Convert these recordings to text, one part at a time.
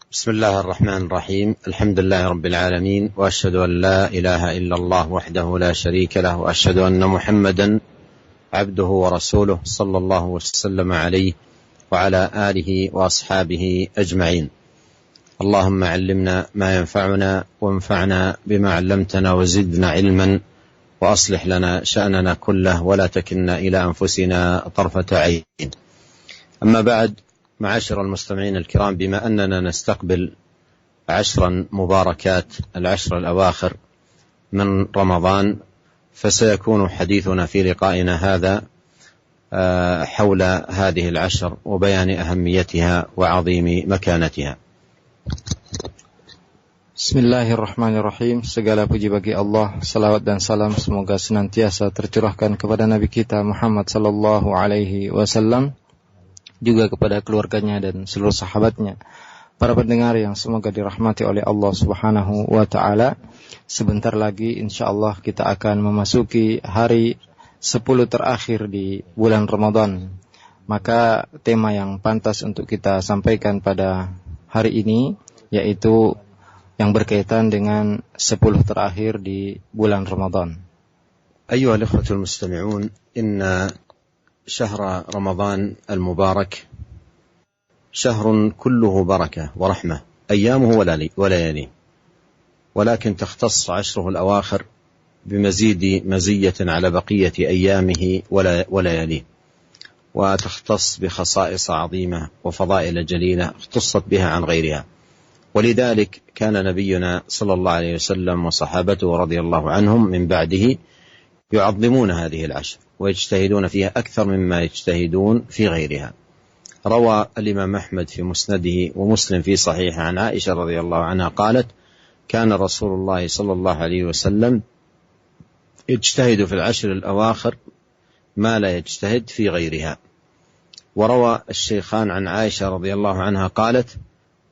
بسم الله الرحمن الرحيم. الحمد لله رب العالمين، وأشهد أن لا إله إلا الله وحده لا شريك له، وأشهد أن محمدا عبده ورسوله صلى الله وسلم عليه وعلى آله وأصحابه أجمعين. اللهم علمنا ما ينفعنا وانفعنا بما علمتنا وزدنا علما وأصلح لنا شأننا كله ولا تكلنا إلى أنفسنا طرفة عين. أما بعد، معاشر المستمعين الكرام، بما أننا نستقبل عشرا مباركات، العشر الأواخر من رمضان، فسيكون حديثنا في لقائنا هذا حول هذه العشر وبيان أهميتها وعظيم مكانتها. Bismillahirrahmanirrahim. Segala puji bagi Allah, salawat dan salam semoga senantiasa tercurahkan kepada Nabi kita Muhammad sallallahu alaihi wasallam, juga kepada keluarganya dan seluruh sahabatnya. Para pendengar yang semoga dirahmati oleh Allah Subhanahu wa taala, sebentar lagi insyaallah kita akan memasuki hari 10 terakhir di bulan Ramadan. Maka tema yang pantas untuk kita sampaikan pada hari ini yaitu yang berkaitan dengan 10 terakhir di bulan Ramadan. أيها الإخوة المستمعون، إن شهر رمضان المبارك شهر كله بركة ورحمة، أيامه ولياليه، ولكن تختص عشره الأواخر بمزيد مزية على بقية أيامه ولياليه، وتختص بخصائص عظيمة وفضائل جليلة اختصت بها عن غيرها. ولذلك كان نبينا صلى الله عليه وسلم وصحابته رضي الله عنهم من بعده يعظمون هذه العشر ويجتهدون فيها أكثر مما يجتهدون في غيرها. روى الإمام أحمد في مسنده ومسلم في صحيحه عن عائشة رضي الله عنها قالت: كان رسول الله صلى الله عليه وسلم يجتهد في العشر الأواخر ما لا يجتهد في غيرها. وروى الشيخان عن عائشة رضي الله عنها قالت: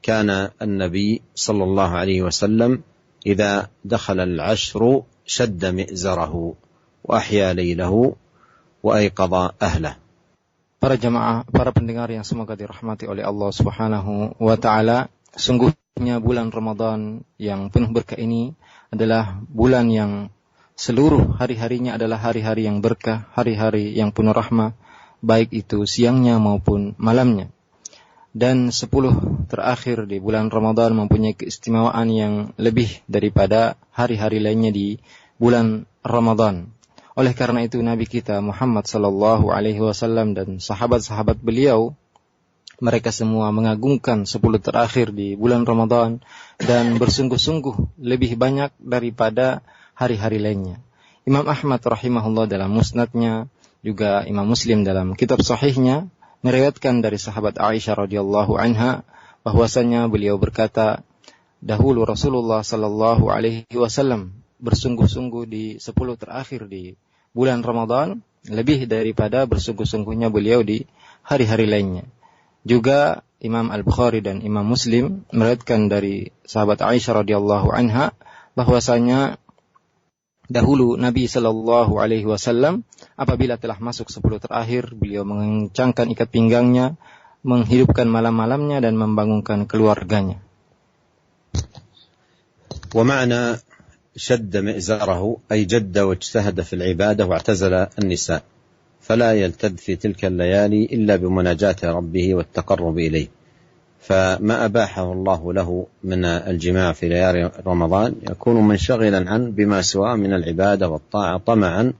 كان النبي صلى الله عليه وسلم إذا دخل العشر شد مئزره وأحيا ليله وأيقظ أهله. Para jamaah, para pendengar yang semoga dirahmati oleh Allah Subhanahu wa taala, sungguhnya bulan Ramadan yang penuh berkah ini adalah bulan yang seluruh hari-harinya adalah hari-hari yang berkah, hari-hari yang penuh rahmah, baik itu siangnya maupun malamnya. Dan 10 terakhir di bulan Ramadan mempunyai keistimewaan yang lebih daripada hari-hari lainnya di bulan Ramadan. Oleh karena itu Nabi kita Muhammad sallallahu alaihi wasallam dan sahabat-sahabat beliau, mereka semua mengagungkan 10 terakhir di bulan Ramadan dan bersungguh-sungguh lebih banyak daripada hari-hari lainnya. Imam Ahmad rahimahullah dalam musnadnya, juga Imam Muslim dalam kitab sahihnya meriwayatkan dari sahabat Aisyah radhiyallahu anha bahwasanya beliau berkata, dahulu Rasulullah sallallahu alaihi wasallam bersungguh-sungguh di 10 terakhir di bulan Ramadan lebih daripada bersungguh-sungguhnya beliau di hari-hari lainnya. Juga Imam Al-Bukhari dan Imam Muslim meriwayatkan dari sahabat Aisyah radhiyallahu anha bahwasanya dahulu Nabi sallallahu alaihi wasallam apabila telah masuk 10 terakhir, beliau mengencangkan ikat pinggangnya, menghidupkan malam-malamnya dan membangunkan keluarganya. ومعنى شد مئزره أي جد واجتهد في العبادة واعتزل النساء، فلا يلتذ في تلك الليالي إلا بمناجاة ربه والتقرب إليه، فما أباحه الله له من الجماع في ليالي رمضان يكون منشغلا عنه بما سواه من العبادة والطاعة طمعا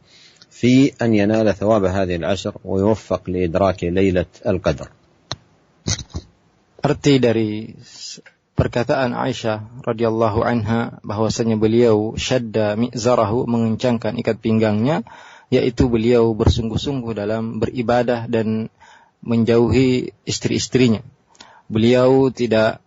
في أن ينال ثواب هذه العشر ويوفق لإدراك ليلة القدر. Arti dari perkataan Aisyah radhiyallahu anha bahwasanya beliau syadda mi'zarahu, mengencangkan ikat pinggangnya, yaitu beliau bersungguh-sungguh dalam beribadah dan menjauhi istri-istrinya. Beliau tidak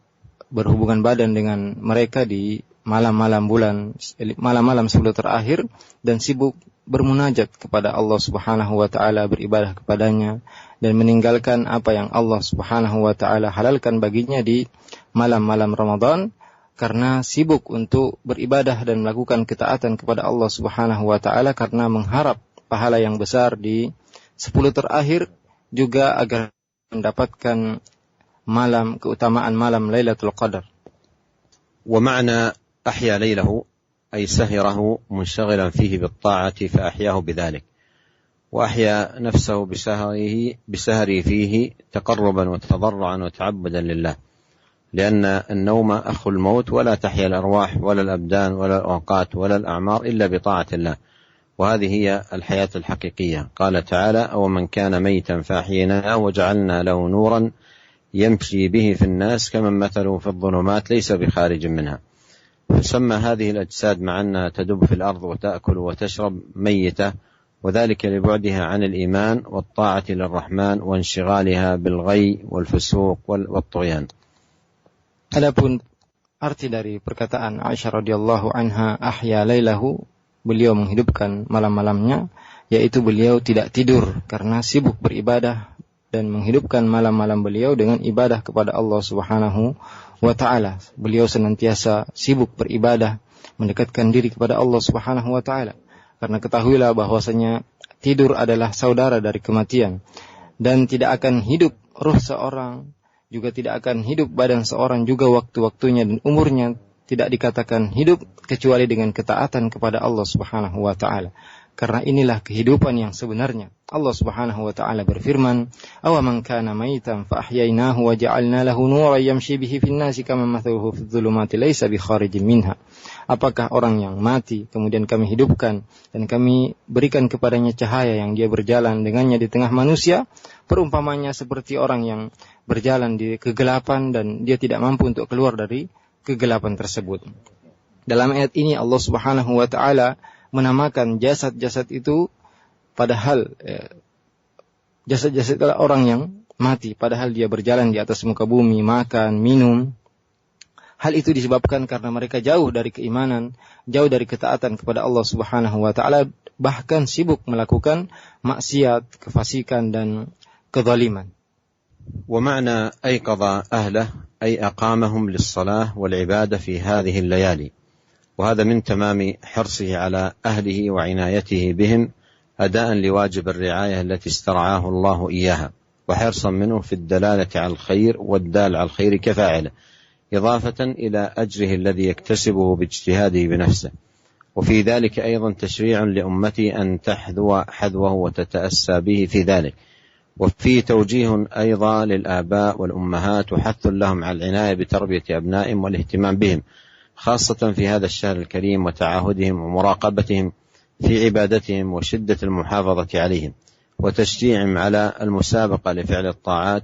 berhubungan badan dengan mereka di malam-malam 10 terakhir dan sibuk bermunajat kepada Allah Subhanahu wa taala, beribadah kepadanya dan meninggalkan apa yang Allah Subhanahu wa taala halalkan baginya di malam-malam Ramadan, karena sibuk untuk beribadah dan melakukan ketaatan kepada Allah Subhanahu wa taala karena mengharap pahala yang besar di 10 terakhir, juga agar mendapatkan keutamaan malam Lailatul Qadar. ومعنى أحيا ليله أي سهره منشغلا فيه بالطاعة فأحياه بذلك، وأحيا نفسه بسهره فيه تقربا وتضرعا وتعبدا لله، لأن النوم أخو الموت، ولا تحيا الأرواح ولا الأبدان ولا الأوقات ولا الأعمار إلا بطاعة الله، وهذه هي الحياة الحقيقية. قال تعالى: أو من كان ميتا فأحييناه وجعلنا له نورا يمشي به في الناس كمن مثله في الظلمات ليس بخارج منها. فسمى هذه الأجساد مع أنها تدب في الأرض وتأكل وتشرب ميتة، وذلك لبعدها عن الإيمان والطاعة للرحمن وانشغالها بالغي والفسوق والطغيان. Adapun arti dari perkataan Aisyah radhiyallahu anha, ahya lailahu, beliau menghidupkan malam-malamnya, yaitu beliau tidak tidur karena sibuk beribadah dan menghidupkan malam-malam beliau dengan ibadah kepada Allah Subhanahu wa taala. Beliau senantiasa sibuk beribadah, mendekatkan diri kepada Allah Subhanahu wa taala. Karena ketahuilah bahwasanya tidur adalah saudara dari kematian, dan tidak akan hidup ruh seorang, juga tidak akan hidup badan seorang, juga waktu-waktunya dan umurnya tidak dikatakan hidup kecuali dengan ketaatan kepada Allah Subhanahu wa taala. Karena inilah kehidupan yang sebenarnya. Allah Subhanahu wa taala berfirman, "Aw man kana maitan fa ahyainahu wa ja'alna lahu nuran yamshi bihi fin nasi kama mathaluhu fidh dhulumati laysa bi kharijin minha." Apakah orang yang mati kemudian kami hidupkan dan kami berikan kepadanya cahaya yang dia berjalan dengannya di tengah manusia, perumpamannya seperti orang yang berjalan di kegelapan dan dia tidak mampu untuk keluar dari kegelapan tersebut. Dalam ayat ini Allah Subhanahu wa taala menamakan jasad-jasad itu, padahal jasad-jasad adalah orang yang mati, padahal dia berjalan di atas muka bumi, makan, minum. Hal itu disebabkan karena mereka jauh dari keimanan, jauh dari ketaatan kepada Allah Subhanahu wa taala, bahkan sibuk melakukan maksiat, kefasikan dan kezaliman. ومعنى أيقظ أهله أي أقامهم للصلاة والعبادة في هذه الليالي، وهذا من تمام حرصه على أهله وعنايته بهم أداء لواجب الرعاية التي استرعاه الله إياها، وحرصا منه في الدلالة على الخير والدال على الخير كفاعله، إضافة إلى أجره الذي يكتسبه باجتهاده بنفسه. وفي ذلك أيضا تشريع لأمتي أن تحذو حذوه وتتأسى به في ذلك. وفي توجيه أيضا للآباء والأمهات وحث لهم على العناية بتربية أبنائهم والاهتمام بهم، خاصة في هذا الشهر الكريم، وتعاهدهم ومراقبتهم في عبادتهم وشدة المحافظة عليهم، وتشجيعهم على المسابقة لفعل الطاعات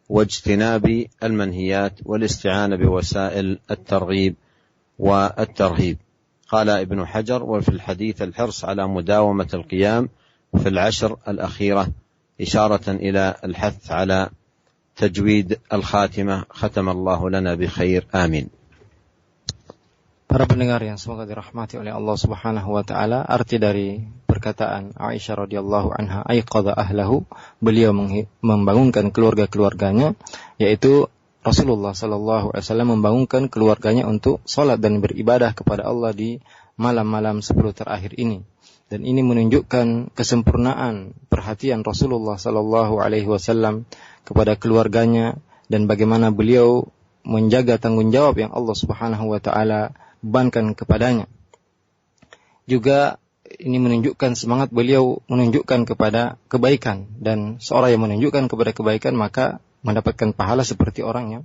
واجتناب المنهيات والاستعانة بوسائل الترغيب والترهيب. قال ابن حجر: وفي الحديث الحرص على مداومة القيام في العشر الأخيرة، إشارة إلى الحث على تجويد الخاتمة. ختم الله لنا بخير، آمين. Para pendengar yang semoga dirahmati oleh Allah Subhanahu wa taala, arti dari perkataan Aisyah radhiyallahu anha, aiqadha ahlahu, beliau membangunkan keluarga-keluarganya, yaitu Rasulullah sallallahu alaihi wasallam membangunkan keluarganya untuk salat dan beribadah kepada Allah di malam-malam 10 terakhir ini. Dan ini menunjukkan kesempurnaan perhatian Rasulullah sallallahu alaihi wasallam kepada keluarganya dan bagaimana beliau menjaga tanggung jawab yang Allah Subhanahu wa taala bebankan kepadanya. Juga ini menunjukkan semangat beliau menunjukkan kepada kebaikan, dan seorang yang menunjukkan kepada kebaikan maka mendapatkan pahala seperti orang yang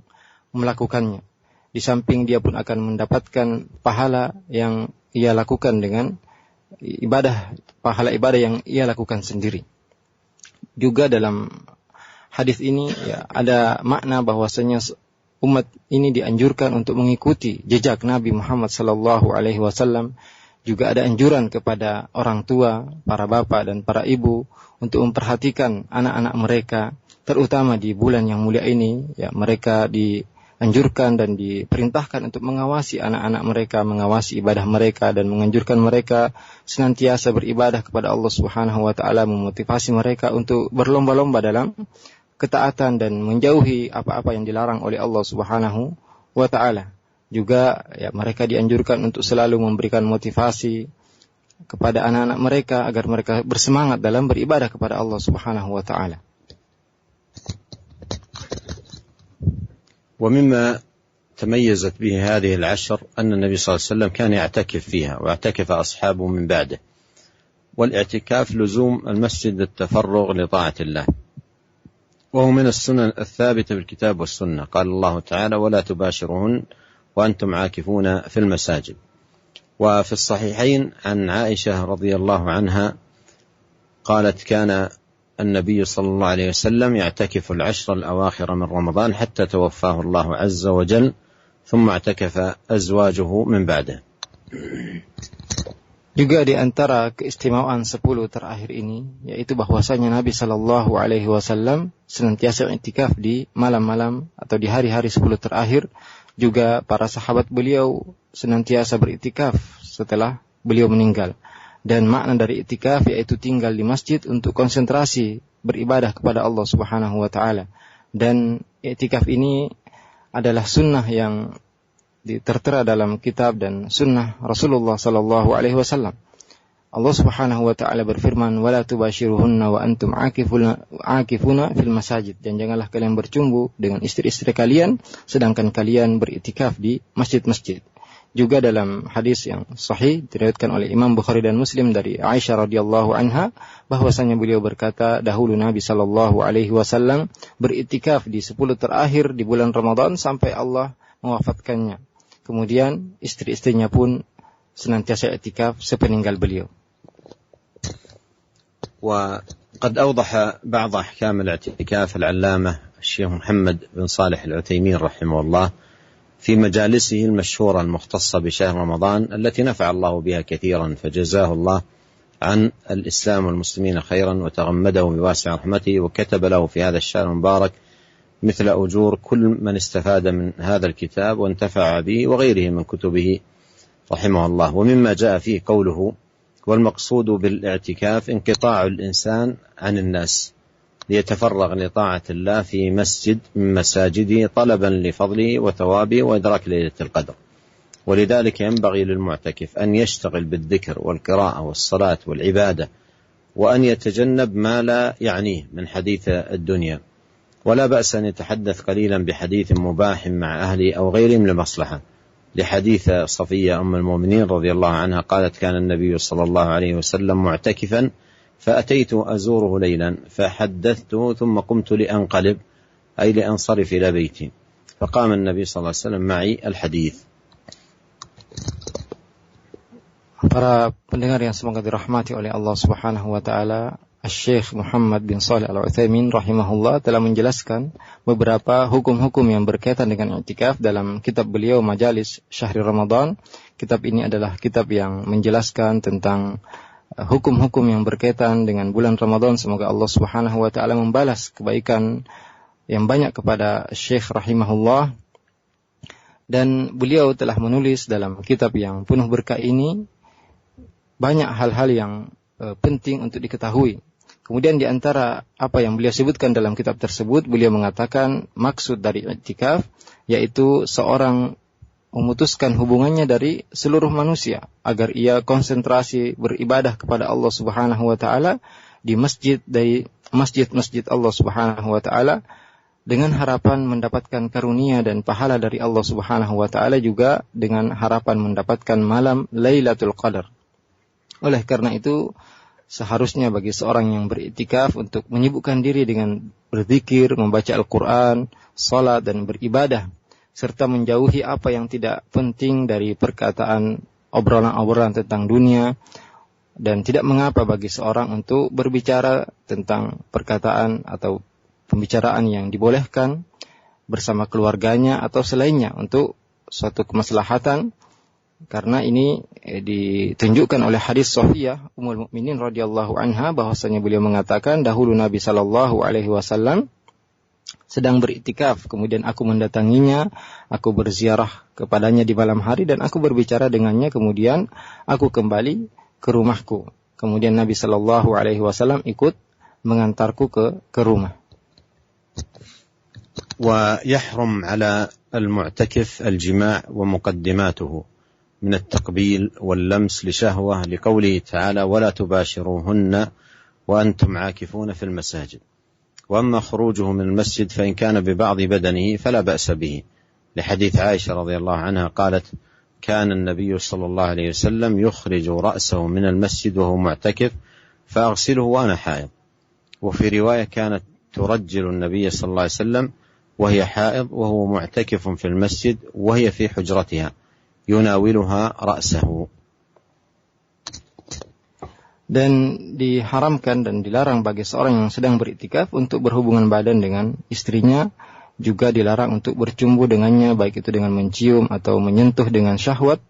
melakukannya. Di samping dia pun akan mendapatkan pahala yang ia lakukan dengan pahala ibadah yang ia lakukan sendiri. Juga dalam hadis ini ada makna bahwasanya umat ini dianjurkan untuk mengikuti jejak Nabi Muhammad sallallahu alaihi wasallam. Juga ada anjuran kepada orang tua, para bapak dan para ibu untuk memperhatikan anak-anak mereka, terutama di bulan yang mulia ini. Mereka dianjurkan dan diperintahkan untuk mengawasi anak-anak mereka, mengawasi ibadah mereka, dan menganjurkan mereka senantiasa beribadah kepada Allah Subhanahu wa taala, memotivasi mereka untuk berlomba-lomba dalam ketaatan dan menjauhi apa-apa yang dilarang oleh Allah Subhanahu wa taala. Juga mereka dianjurkan untuk selalu memberikan motivasi kepada anak-anak mereka agar mereka bersemangat dalam beribadah kepada Allah Subhanahu wa taala. ومما تميزت به هذه العشر أن النبي صلى الله عليه وسلم كان يعتكف فيها واعتكف أصحابه من بعده، والاعتكاف لزوم المسجد للتفرغ لطاعة الله، وهو من السنن الثابتة بالكتاب والسنة. قال الله تعالى: ولا تباشرهن وأنتم عاكفون في المساجد. وفي الصحيحين عن عائشة رضي الله عنها قالت: كان النبي صلى الله عليه وسلم يعتكف العشر الأواخر من رمضان حتى توفاه الله عز وجل، ثم اعتكف أزواجه من بعده. Juga di antara keistimewaan 10 terakhir ini, yaitu bahwasanya Nabi Shallallahu Alaihi Wasallam senantiasa iktikaf di malam-malam atau di hari-hari 10 terakhir. Juga para sahabat beliau senantiasa beriktikaf setelah beliau meninggal. Dan makna dari iktikaf yaitu tinggal di masjid untuk konsentrasi beribadah kepada Allah Subhanahu Wa Taala. Dan iktikaf ini adalah sunnah yang tertera dalam kitab dan sunnah Rasulullah sallallahu alaihi wasallam. Allah Subhanahu wa taala berfirman, "Wala tubashiruhunna wa antum aakifuna fil masajid." Dan janganlah kalian bercumbu dengan istri-istri kalian sedangkan kalian beriktikaf di masjid-masjid. Juga dalam hadis yang sahih diriwayatkan oleh Imam Bukhari dan Muslim dari Aisyah radhiyallahu anha bahwasanya beliau berkata, dahulu Nabi sallallahu alaihi wasallam beriktikaf di 10 terakhir di bulan Ramadan sampai Allah mewafatkannya. Kemudian istri-istrinya pun senantiasa i'tikaf sepeninggal beliau. وقد أوضح بعض أحكام الاعتكاف العلامة الشيخ محمد بن صالح العثيمين رحمه الله في مجالسه المشهورة المختصة بشهر رمضان التي نفع الله بها كثيرا، فجزاه الله عن الإسلام والمسلمين خيرا وتغمده بواسع رحمته، وكتب له في هذا الشهر المبارك مثل أجور كل من استفاد من هذا الكتاب وانتفع به وغيره من كتبه رحمه الله. ومما جاء فيه قوله: والمقصود بالاعتكاف انقطاع الإنسان عن الناس ليتفرغ لطاعة الله في مسجد من مساجده طلبا لفضله وثوابه وإدراك ليلة القدر. ولذلك ينبغي للمعتكف أن يشتغل بالذكر والقراءة والصلاة والعبادة، وأن يتجنب ما لا يعنيه من حديث الدنيا، ولا بأس أن يتحدث قليلا بحديث مباح مع أهله أو غيرهم لمصلحة، لحديث صفية أم المؤمنين رضي الله عنها قالت: كان النبي صلى الله عليه وسلم معتكفا فأتيت أزوره ليلا فحدثته ثم قمت لأنقلب أي لأنصرف إلى بيتي، فقام النبي صلى الله عليه وسلم معي الحديث. Para pendengar yang semoga dirahmati oleh Allah Subhanahu wa taala, Syekh Muhammad bin Shalih Al-Utsaimin rahimahullah telah menjelaskan beberapa hukum-hukum yang berkaitan dengan i'tikaf dalam kitab beliau Majalis Syahri Ramadan. Kitab ini adalah kitab yang menjelaskan tentang hukum-hukum yang berkaitan dengan bulan Ramadan. Semoga Allah Subhanahu wa taala membalas kebaikan yang banyak kepada Syekh rahimahullah. Dan beliau telah menulis dalam kitab yang penuh berkah ini banyak hal-hal yang penting untuk diketahui. Kemudian di antara apa yang beliau sebutkan dalam kitab tersebut, beliau mengatakan maksud dari i'tikaf yaitu seorang memutuskan hubungannya dari seluruh manusia agar ia konsentrasi beribadah kepada Allah Subhanahu wa taala di masjid-masjid Allah Subhanahu wa taala dengan harapan mendapatkan karunia dan pahala dari Allah Subhanahu wa taala, juga dengan harapan mendapatkan malam Lailatul Qadar. Oleh karena itu seharusnya bagi seorang yang beriktikaf untuk menyibukkan diri dengan berzikir, membaca Al-Quran, salat dan beribadah, serta menjauhi apa yang tidak penting dari perkataan obrolan-obrolan tentang dunia. Dan tidak mengapa bagi seorang untuk berbicara tentang perkataan atau pembicaraan yang dibolehkan bersama keluarganya atau selainnya untuk suatu kemaslahatan. Karena ini ditunjukkan oleh hadis Sofiyah Ummul Mukminin radhiyallahu anha bahwasanya beliau mengatakan, dahulu Nabi sallallahu alaihi wasallam sedang beriktikaf, kemudian aku mendatanginya, aku berziarah kepadanya di malam hari dan aku berbicara dengannya, kemudian aku kembali ke rumahku. Kemudian Nabi sallallahu alaihi wasallam ikut mengantarku ke rumah. ويحرم على المعتكف الجماع ومقدماته من التقبيل واللمس لشهوة، لقوله تعالى: ولا تباشروهن وأنتم عاكفون في المساجد. وأما خروجه من المسجد فإن كان ببعض بدنه فلا بأس به، لحديث عائشة رضي الله عنها قالت: كان النبي صلى الله عليه وسلم يخرج رأسه من المسجد وهو معتكف فأغسله وأنا حائض. وفي رواية كانت ترجل النبي صلى الله عليه وسلم وهي حائض وهو معتكف في المسجد وهي في حجرتها يناولها رأسه. Dan diharamkan dan dilarang bagi seorang yang sedang beriktikaf untuk berhubungan badan dengan istrinya, juga dilarang untuk bercumbu dengannya, baik itu dengan mencium atau menyentuh dengan syahwat,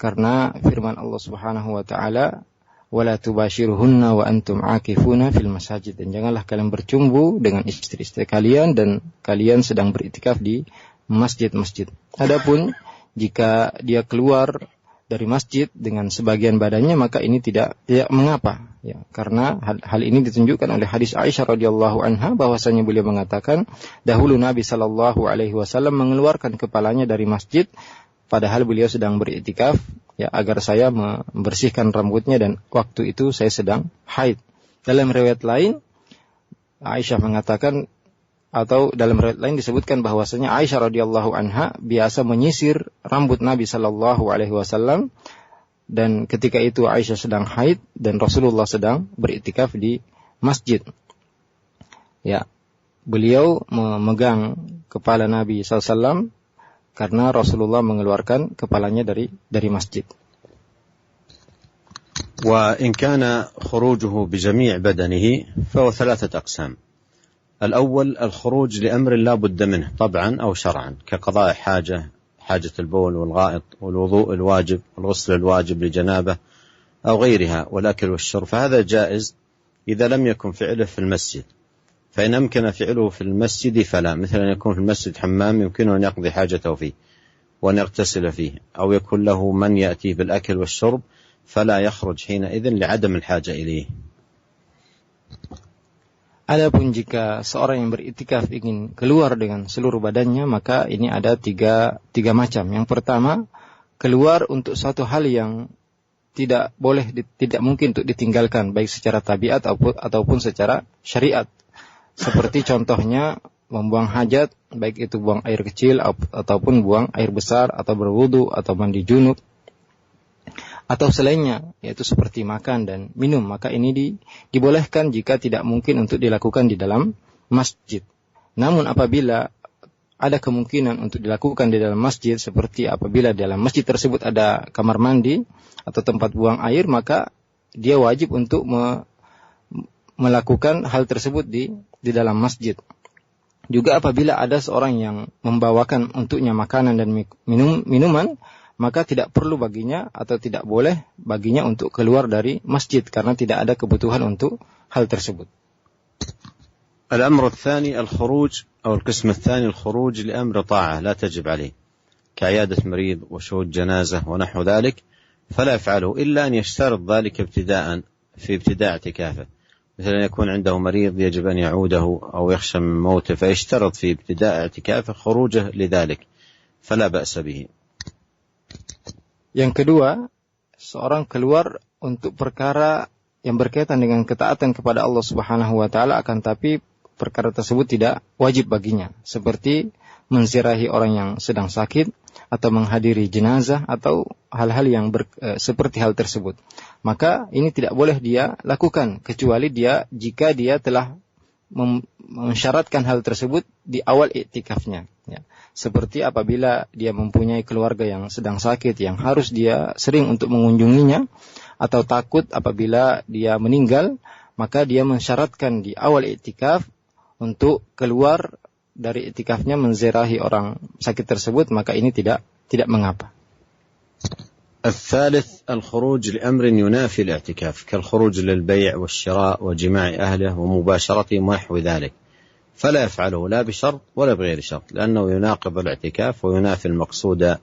karena firman Allah Subhanahu wa taala, "Wala tubashiruhunna wa antum aakifuna fil masajid." Dan janganlah kalian bercumbu dengan istri-istri kalian dan kalian sedang beriktikaf di masjid-masjid. Adapun jika dia keluar dari masjid dengan sebagian badannya, maka ini tidak mengapa, ya, karena hal ini ditunjukkan oleh hadis Aisyah radhiyallahu anha, bahwasanya beliau mengatakan dahulu Nabi sallallahu alaihi wasallam mengeluarkan kepalanya dari masjid padahal beliau sedang beriktikaf, ya, agar saya membersihkan rambutnya dan waktu itu saya sedang haid. Dalam riwayat lain Aisyah mengatakan, atau dalam riwayat lain disebutkan bahwasanya Aisyah radhiyallahu anha biasa menyisir rambut Nabi sallallahu alaihi wasallam, dan ketika itu Aisyah sedang haid dan Rasulullah sedang beriktikaf di masjid. Ya, beliau memegang kepala Nabi sallallahu alaihi wasallam karena Rasulullah mengeluarkan kepalanya dari masjid. وإن كان خروجه بجميع بدنه فهو ثلاثة أقسام. الأول الخروج لأمر لا بد منه طبعا أو شرعا، كقضاء حاجة البول والغائط والوضوء الواجب والغسل الواجب لجنابة أو غيرها والأكل والشرب، فهذا جائز إذا لم يكن فعله في المسجد. فإن أمكن فعله في المسجد فلا، مثل أن يكون في المسجد حمام يمكنه أن يقضي حاجته فيه وأن يغتسل فيه، أو يكون له من يأتيه بالأكل والشرب فلا يخرج حينئذ لعدم الحاجة إليه. Adapun jika seorang yang beriktikaf ingin keluar dengan seluruh badannya, maka ini ada tiga macam. Yang pertama, keluar untuk suatu hal yang tidak mungkin untuk ditinggalkan, baik secara tabiat ataupun secara syariat. Seperti contohnya membuang hajat, baik itu buang air kecil ataupun buang air besar, atau berwudu atau mandi junub, atau selainnya, yaitu seperti makan dan minum. Maka ini dibolehkan jika tidak mungkin untuk dilakukan di dalam masjid. Namun apabila ada kemungkinan untuk dilakukan di dalam masjid, seperti apabila di dalam masjid tersebut ada kamar mandi atau tempat buang air, maka dia wajib untuk melakukan hal tersebut di dalam masjid. Juga apabila ada seorang yang membawakan untuknya makanan dan minuman, maka tidak perlu baginya atau tidak boleh baginya untuk keluar dari masjid karena tidak ada kebutuhan untuk hal tersebut. الأمر الثاني الخروج أو القسم الثاني الخروج لأمر طاعة لا تجب عليه كعيادة مريض وشهود جنازة ونحو ذلك، فلا يفعله إلا أن يشترط ذلك في ابتداء اعتكافه، مثل أن يكون عنده مريض يجب أن يعوده أو يخشى من موته فيشترط في ابتداء اعتكافه خروجه لذلك فلا بأس به. Yang kedua, seorang keluar untuk perkara yang berkaitan dengan ketaatan kepada Allah Subhanahu wa taala, akan tapi perkara tersebut tidak wajib baginya, seperti menziarahi orang yang sedang sakit atau menghadiri jenazah atau hal-hal yang seperti hal tersebut. Maka ini tidak boleh dia lakukan kecuali jika dia telah mensyaratkan hal tersebut di awal iktikafnya, ya. Seperti apabila dia mempunyai keluarga yang sedang sakit yang harus dia sering untuk mengunjunginya, atau takut apabila dia meninggal, maka dia mensyaratkan di awal iktikaf untuk keluar dari iktikafnya menziarahi orang sakit tersebut, maka ini tidak mengapa. الثالث الخروج لأمر ينافي الاعتكاف كالخروج للبيع والشراء وجماع أهله ومباشرتهم ونحو ذلك، فلا يفعله لا بشرط ولا بغير شرط لأنه يناقض الاعتكاف وينافي المقصود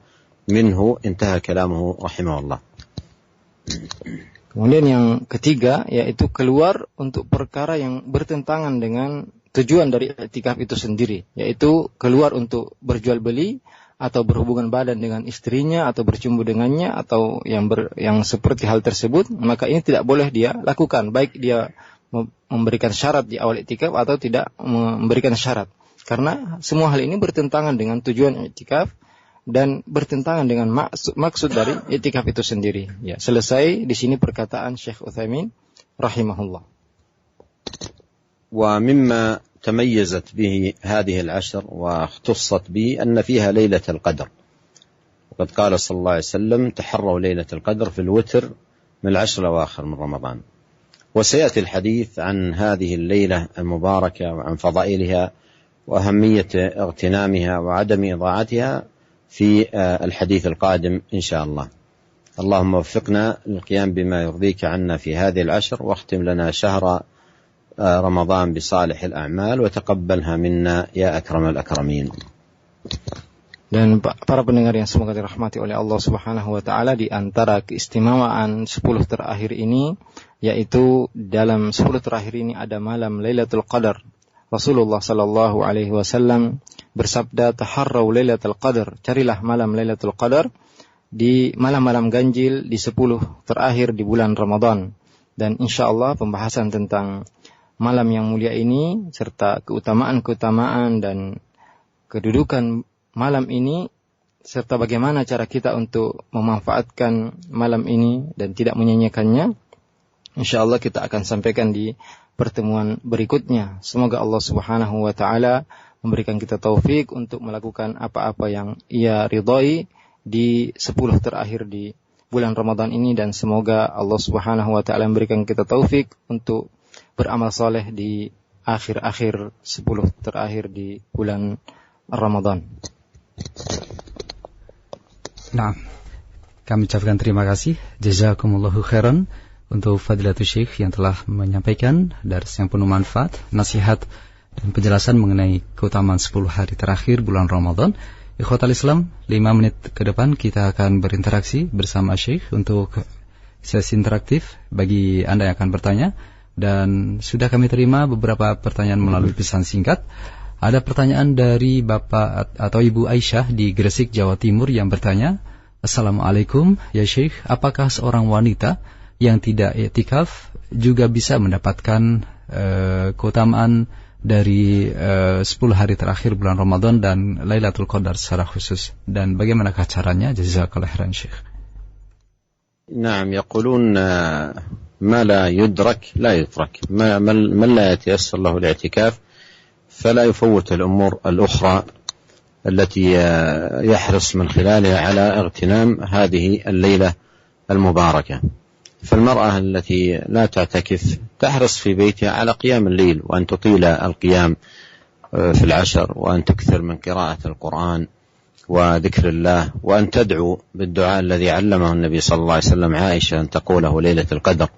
منه. انتهى كلامه رحمه الله. Kemudian yang ketiga, yaitu keluar untuk perkara yang bertentangan dengan tujuan dari iktikaf itu sendiri, yaitu keluar untuk berjual beli atau berhubungan badan dengan istrinya atau bercumbu dengannya atau yang seperti hal tersebut, maka ini tidak boleh dia lakukan, baik dia memberikan syarat di awal i'tikaf atau tidak memberikan syarat. Karena semua hal ini bertentangan dengan tujuan i'tikaf dan bertentangan dengan maksud dari i'tikaf itu sendiri. Ya, selesai di sini perkataan Syekh Utsaimin rahimahullah. ومما تميزت به هذه العشر واختصت به أن فيها ليلة القدر، وقد قال صلى الله عليه وسلم تحروا ليلة القدر في الوتر من العشر الأواخر من رمضان. وسيأتي الحديث عن هذه الليلة المباركة وعن فضائلها وأهمية اغتنامها وعدم إضاعتها في الحديث القادم إن شاء الله. اللهم وفقنا للقيام بما يرضيك عنا في هذه العشر، واختم لنا شهر رمضان بصالح الأعمال وتقبلها منا يا أكرم الأكرمين. Dan para pendengar yang semoga dirahmati oleh Allah Subhanahu wa taala, di antara keistimewaan 10 terakhir ini, yaitu dalam 10 terakhir ini ada malam Lailatul Qadar. Rasulullah sallallahu alaihi wasallam bersabda, "Taharrau Lailatul Qadar." Carilah malam Lailatul Qadar di malam-malam ganjil di 10 terakhir di bulan Ramadan. Dan insyaallah pembahasan tentang malam yang mulia ini serta keutamaan-keutamaan dan kedudukan malam ini serta bagaimana cara kita untuk memanfaatkan malam ini dan tidak menyanyiakannya, insyaallah kita akan sampaikan di pertemuan berikutnya. Semoga Allah Subhanahu wa taala memberikan kita taufik untuk melakukan apa-apa yang Ia ridhai di 10 terakhir di bulan Ramadan ini, dan semoga Allah Subhanahu wa taala memberikan kita taufik untuk beramal saleh di akhir-akhir 10 terakhir di bulan Ramadan. Nah, kami ucapkan terima kasih, jazakumullahu khairan, untuk Fadilatul Syekh yang telah menyampaikan dars yang penuh manfaat, nasihat dan penjelasan mengenai keutamaan 10 hari terakhir bulan Ramadan. Ikhwatal Islam, 5 menit ke depan kita akan berinteraksi bersama Syekh untuk sesi interaktif bagi Anda yang akan bertanya. Dan sudah kami terima beberapa pertanyaan melalui pesan singkat. Ada pertanyaan dari Bapak atau Ibu Aisyah di Gresik, Jawa Timur yang bertanya, "Assalamualaikum ya Syekh, apakah seorang wanita yang tidak i'tikaf juga bisa mendapatkan keutamaan dari 10 hari terakhir bulan Ramadan dan Lailatul Qadar secara khusus, dan bagaimanakah caranya?" Jazakallahu khairan Syekh. نعم، يقولون ما لا يدرك لا يترك. من لا يتيسر له الاعتكاف فلا يفوت الأمور الأخرى التي يحرص من خلالها على اغتنام هذه الليلة المباركة. فالمرأة التي لا تعتكف تحرص في بيتها على قيام الليل، وأن تطيل القيام في العشر، وأن تكثر من قراءة القرآن وذكر الله، وأن تدعو بالدعاء الذي علمه النبي صلى الله عليه وسلم عائشة أن تقوله ليلة القدر: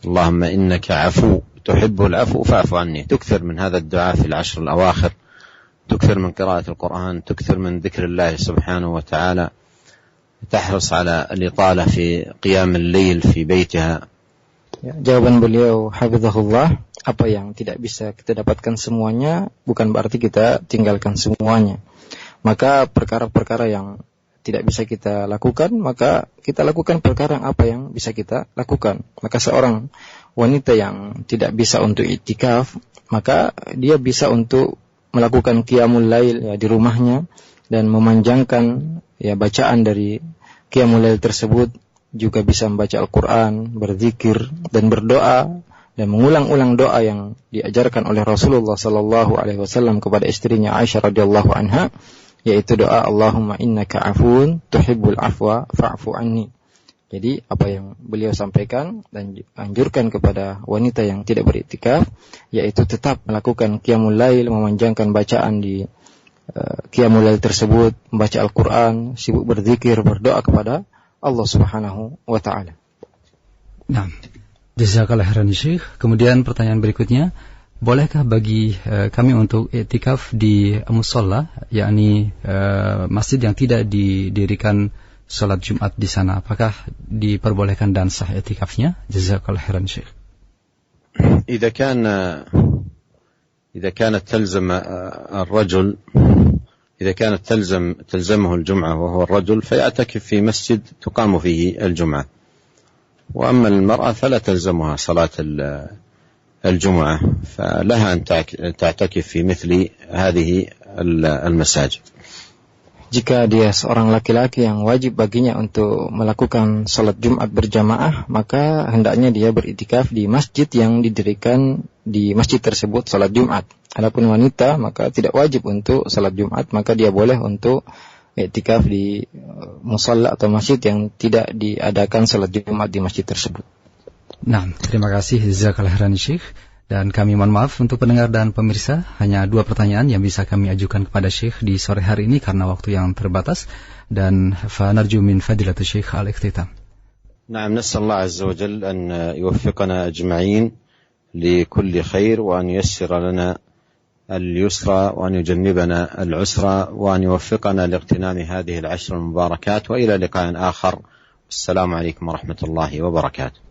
اللهم إنك عفو تحب العفو فاعف عني. تكثر من هذا الدعاء في العشر الأواخر، تكثر من قراءة القرآن، تكثر من ذكر الله سبحانه وتعالى، تحرص على الإطالة في قيام الليل في بيتها. Ya, jawaban beliau hafizahullah, apa yang tidak bisa kita dapatkan semuanya bukan berarti kita tinggalkan semuanya. Maka perkara-perkara yang tidak bisa kita lakukan, maka kita lakukan perkara yang apa yang bisa kita lakukan. Maka seorang wanita yang tidak bisa untuk i'tikaf, maka dia bisa untuk melakukan qiyamul lail ya di rumahnya, dan memanjangkan ya bacaan dari qiyamul lail tersebut, juga bisa membaca Al-Quran, berzikir dan berdoa, dan mengulang-ulang doa yang diajarkan oleh Rasulullah sallallahu alaihi wasallam kepada istrinya Aisyah radhiyallahu anha, yaitu doa Allahumma innaka afun tuhibbul afwa fa'fu anni. Jadi apa yang beliau sampaikan dan anjurkan kepada wanita yang tidak beriktikaf, yaitu tetap melakukan qiyamul lail, memanjangkan bacaan di qiyamul lail tersebut, membaca Al-Quran, sibuk berzikir, berdoa kepada Allah Subhanahu wa taala. Nah, jazakallahu khairan Syekh. Kemudian pertanyaan berikutnya, bolehkah bagi kami untuk i'tikaf di musalla, yakni masjid yang tidak didirikan salat Jumat di sana? Apakah diperbolehkan dan sah i'tikafnya? Jazakallahu khairan Syekh. إذا كانت تلزم الرجل إذا كانت تلزمه الجمعة وهو الرجل فيعتكف في مسجد تقام فيه الجمعة، وأما المرأة فلا تلزمها صلاة الجمعة، فلها أن تعتكف في مثل هذه المساجد. Jika dia seorang laki-laki yang wajib baginya untuk melakukan salat Jumat berjamaah, maka hendaknya dia beriktikaf di masjid yang didirikan di masjid tersebut salat Jumat. Adapun wanita maka tidak wajib untuk salat Jumat, maka dia boleh untuk iktikaf di musalla atau masjid yang tidak diadakan salat Jumat di masjid tersebut. Nah, terima kasih jazakallahu khairan Syekh. Dan kami mohon maaf untuk pendengar dan pemirsa, hanya 2 pertanyaan yang bisa kami ajukan kepada Syekh di sore hari ini karena waktu yang terbatas. Dan fanarju min fadilatul Syekh al-ikhtitam. نعم، نسأل الله عز وجل أن يوفقنا أجمعين لكل خير وأن ييسر لنا اليسرى وأن يجنبنا العسرى وأن يوفقنا لاغتنام هذه العشر المباركات، وإلى لقاء آخر. السلام عليكم ورحمة الله وبركاته.